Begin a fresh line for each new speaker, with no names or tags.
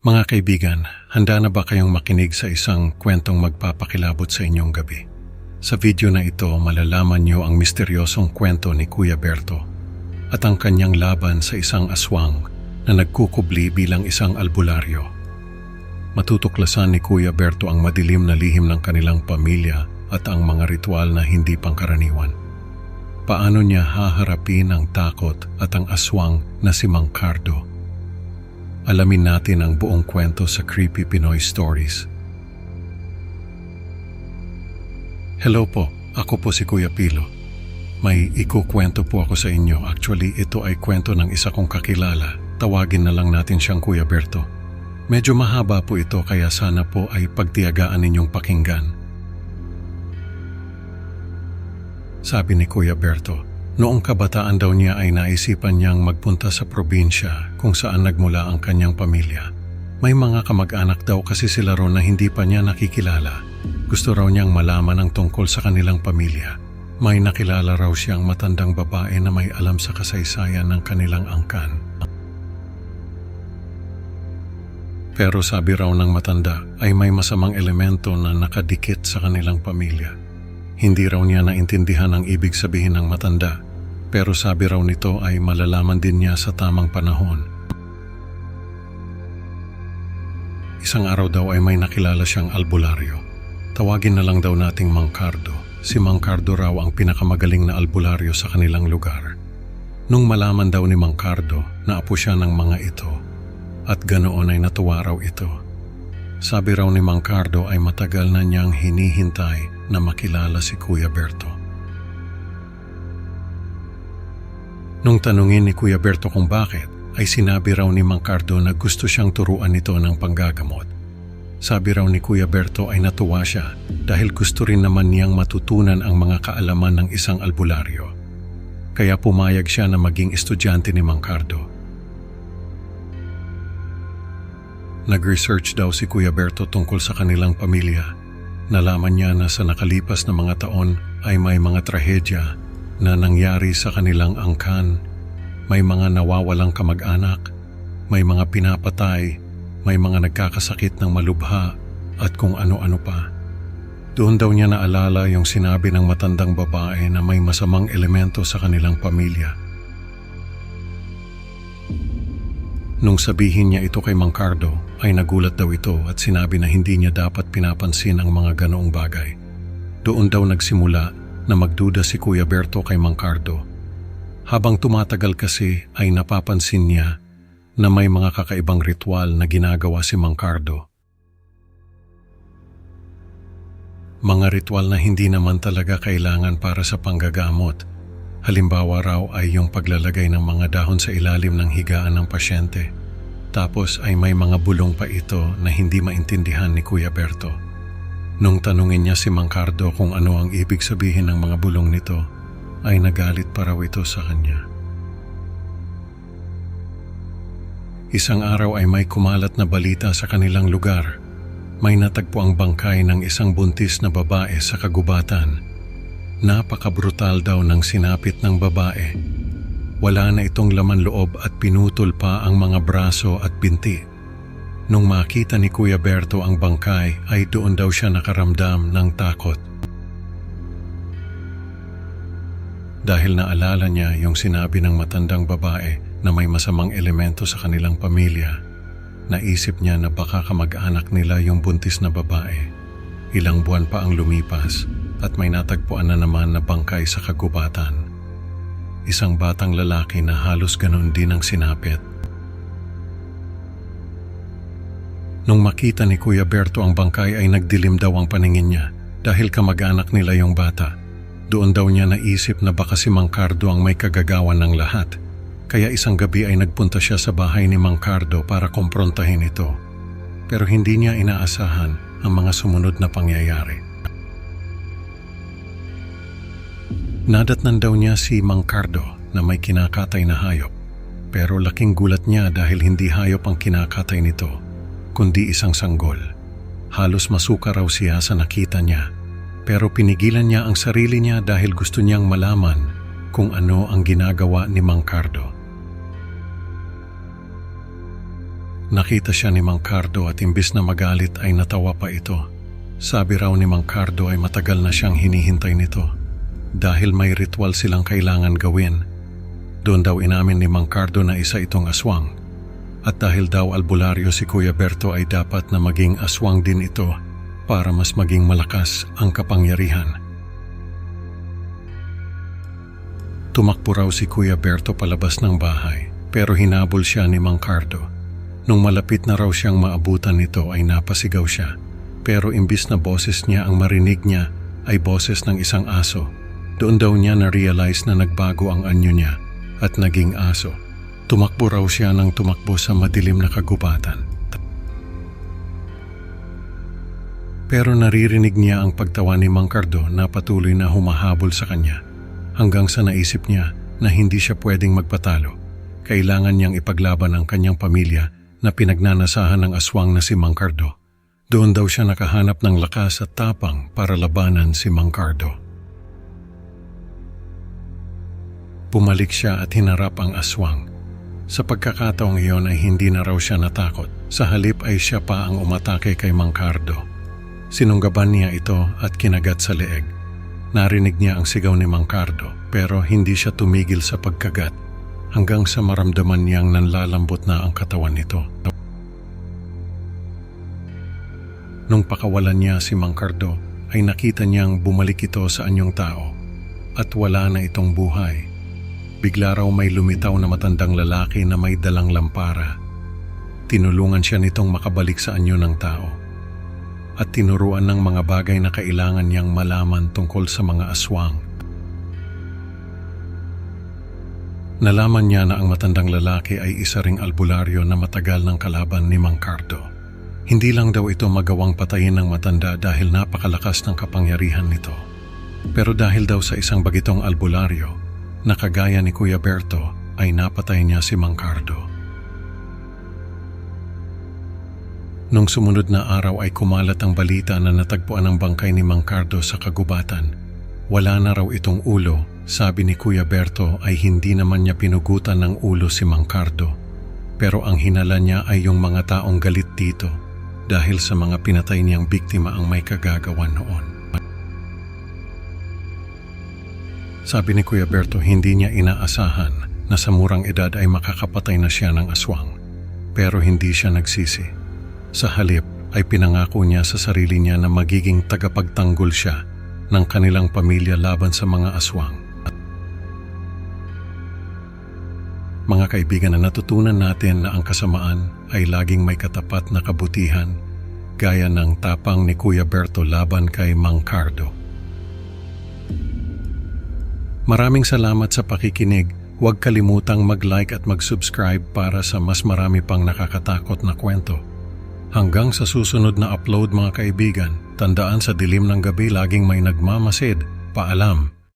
Mga kaibigan, handa na ba kayong makinig sa isang kwentong magpapakilabot sa inyong gabi? Sa video na ito, malalaman niyo ang misteryosong kwento ni Kuya Berto at ang kanyang laban sa isang aswang na nagkukubli bilang isang albularyo. Matutuklasan ni Kuya Berto ang madilim na lihim ng kanilang pamilya at ang mga ritual na hindi pangkaraniwan. Paano niya haharapin ang takot at ang aswang na si Mang Cardo? Alamin natin ang buong kwento sa Creepy Pinoy Stories. Hello po, ako po si Kuya Pilo. May ikukwento po ako sa inyo. Actually, ito ay kwento ng isa kong kakilala. Tawagin na lang natin siyang Kuya Berto. Medyo mahaba po ito kaya sana po ay pagtiyagaan ninyong pakinggan. Sabi ni Kuya Berto, noong kabataan daw niya ay naisipan niyang magpunta sa probinsya kung saan nagmula ang kanyang pamilya. May mga kamag-anak daw kasi sila ron na hindi pa niya nakikilala. Gusto raw niyang malaman ang tungkol sa kanilang pamilya. May nakilala raw siyang matandang babae na may alam sa kasaysayan ng kanilang angkan. Pero sabi raw ng matanda ay may masamang elemento na nakadikit sa kanilang pamilya. Hindi raw niya naintindihan ang ibig sabihin ng matanda, pero sabi raw nito ay malalaman din niya sa tamang panahon. Isang araw daw ay may nakilala siyang albularyo. Tawagin na lang daw nating Mang Cardo. Si Mang Cardo raw ang pinakamagaling na albularyo sa kanilang lugar. Nung malaman daw ni Mang Cardo na apo siya ng mga ito, at ganoon ay natuwa raw ito. Sabi raw ni Mang Cardo ay matagal na niyang hinihintay na makilala si Kuya Berto. Nung tanungin ni Kuya Berto kung bakit, ay sinabi raw ni Mang Cardo na gusto siyang turuan nito ng panggagamot. Sabi raw ni Kuya Berto ay natuwa siya dahil gusto rin naman niyang matutunan ang mga kaalaman ng isang albularyo. Kaya pumayag siya na maging estudyante ni Mang Cardo. Nag-research daw si Kuya Berto tungkol sa kanilang pamilya. Nalaman niya na sa nakalipas na mga taon ay may mga trahedya na nangyari sa kanilang angkan. May mga nawawalang kamag-anak, may mga pinapatay, may mga nagkakasakit ng malubha at kung ano-ano pa. Doon daw niya naalala yung sinabi ng matandang babae na may masamang elemento sa kanilang pamilya. Nung sabihin niya ito kay Mang Cardo, ay nagulat daw ito at sinabi na hindi niya dapat pinapansin ang mga ganoong bagay. Doon daw nagsimula na magduda si Kuya Berto kay Mang Cardo. Habang tumatagal kasi ay napapansin niya na may mga kakaibang ritual na ginagawa si Mang Cardo. Mga ritual na hindi naman talaga kailangan para sa panggagamot. Halimbawa raw ay yung paglalagay ng mga dahon sa ilalim ng higaan ng pasyente. Tapos ay may mga bulong pa ito na hindi maintindihan ni Kuya Berto. Nung tanungin niya si Mang Cardo kung ano ang ibig sabihin ng mga bulong nito, ay nagalit pa raw ito sa kanya. Isang araw ay may kumalat na balita sa kanilang lugar. May natagpo ang bangkay ng isang buntis na babae sa kagubatan. Napakabrutal daw ng sinapit ng babae. Wala na itong laman loob at pinutol pa ang mga braso at binti. Nung makita ni Kuya Berto ang bangkay ay doon daw siya nakaramdam ng takot. Dahil naalala niya yung sinabi ng matandang babae na may masamang elemento sa kanilang pamilya, naisip niya na baka kamag-anak nila yung buntis na babae. Ilang buwan pa ang lumipas at may natagpuan na naman na bangkay sa kagubatan. Isang batang lalaki na halos ganoon din ang sinapit. Nung makita ni Kuya Berto ang bangkay ay nagdilim daw ang paningin niya dahil kamag-anak nila yung bata. Doon daw niya naisip na baka si Mang Cardo ang may kagagawan ng lahat. Kaya isang gabi ay nagpunta siya sa bahay ni Mang Cardo para kumprontahin ito. Pero hindi niya inaasahan ang mga sumunod na pangyayari. Nadatnan daw niya si Mang Cardo na may kinakatay na hayop. Pero laking gulat niya dahil hindi hayop ang kinakatay nito, kundi isang sanggol. Halos masuka raw siya sa nakita niya. Pero pinigilan niya ang sarili niya dahil gusto niyang malaman kung ano ang ginagawa ni Mang Cardo. Nakita siya ni Mang Cardo at imbis na magalit ay natawa pa ito. Sabi raw ni Mang Cardo ay matagal na siyang hinihintay nito dahil may ritual silang kailangan gawin. Doon daw inamin ni Mang Cardo na isa itong aswang. At dahil daw albularyo si Kuya Berto ay dapat na maging aswang din ito para mas maging malakas ang kapangyarihan. Tumakbo raw si Kuya Berto palabas ng bahay pero hinabol siya ni Mang Cardo. Nung malapit na raw siyang maabutan nito ay napasigaw siya pero imbis na boses niya ang marinig niya ay boses ng isang aso. Doon daw niya na-realize na nagbago ang anyo niya at naging aso. Tumakbo raw siya ng tumakbo sa madilim na kagubatan. Pero naririnig niya ang pagtawa ni Mang Cardo na patuloy na humahabol sa kanya hanggang sa naisip niya na hindi siya pwedeng magpatalo. Kailangan niyang ipaglaban ang kanyang pamilya na pinagnanasahan ng aswang na si Mang Cardo. Doon daw siya nakahanap ng lakas at tapang para labanan si Mang Cardo. Pumalik siya at hinarap ang aswang. Sa pagkakataong iyon ay hindi na raw siya natakot. Sa halip ay siya pa ang umatake kay Mang Cardo. Sinunggaban niya ito at kinagat sa leeg. Narinig niya ang sigaw ni Mang Cardo pero hindi siya tumigil sa pagkagat hanggang sa maramdaman niyang nanlalambot na ang katawan nito. Nung pakawalan niya si Mang Cardo ay nakita niyang bumalik ito sa anyong tao at wala na itong buhay. Bigla raw may lumitaw na matandang lalaki na may dalang lampara. Tinulungan siya nitong makabalik sa anyo ng tao at tinuruan ng mga bagay na kailangan niyang malaman tungkol sa mga aswang. Nalaman niya na ang matandang lalaki ay isa ring albularyo na matagal ng kalaban ni Mang Cardo. Hindi lang daw ito magawang patayin ng matanda dahil napakalakas ng kapangyarihan nito. Pero dahil daw sa isang bagitong albularyo na kagaya ni Kuya Berto ay napatay niya si Mang Cardo. Nung sumunod na araw ay kumalat ang balita na natagpuan ang bangkay ni Mang Cardo sa kagubatan. Wala na raw itong ulo. Sabi ni Kuya Berto ay hindi naman niya pinugutan ng ulo si Mang Cardo. Pero ang hinala niya ay yung mga taong galit dito dahil sa mga pinatay niyang biktima ang may kagagawan noon. Sabi ni Kuya Berto hindi niya inaasahan na sa murang edad ay makakapatay na siya ng aswang. Pero hindi siya nagsisi. Sa halip ay pinangako niya sa sarili niya na magiging tagapagtanggol siya ng kanilang pamilya laban sa mga aswang. Mga kaibigan, na natutunan natin na ang kasamaan ay laging may katapat na kabutihan gaya ng tapang ni Kuya Berto laban kay Mang Cardo. Maraming salamat sa pakikinig. Huwag kalimutang mag-like at mag-subscribe para sa mas marami pang nakakatakot na kwento. Hanggang sa susunod na upload mga kaibigan, tandaan sa dilim ng gabi laging may nagmamasid. Paalam.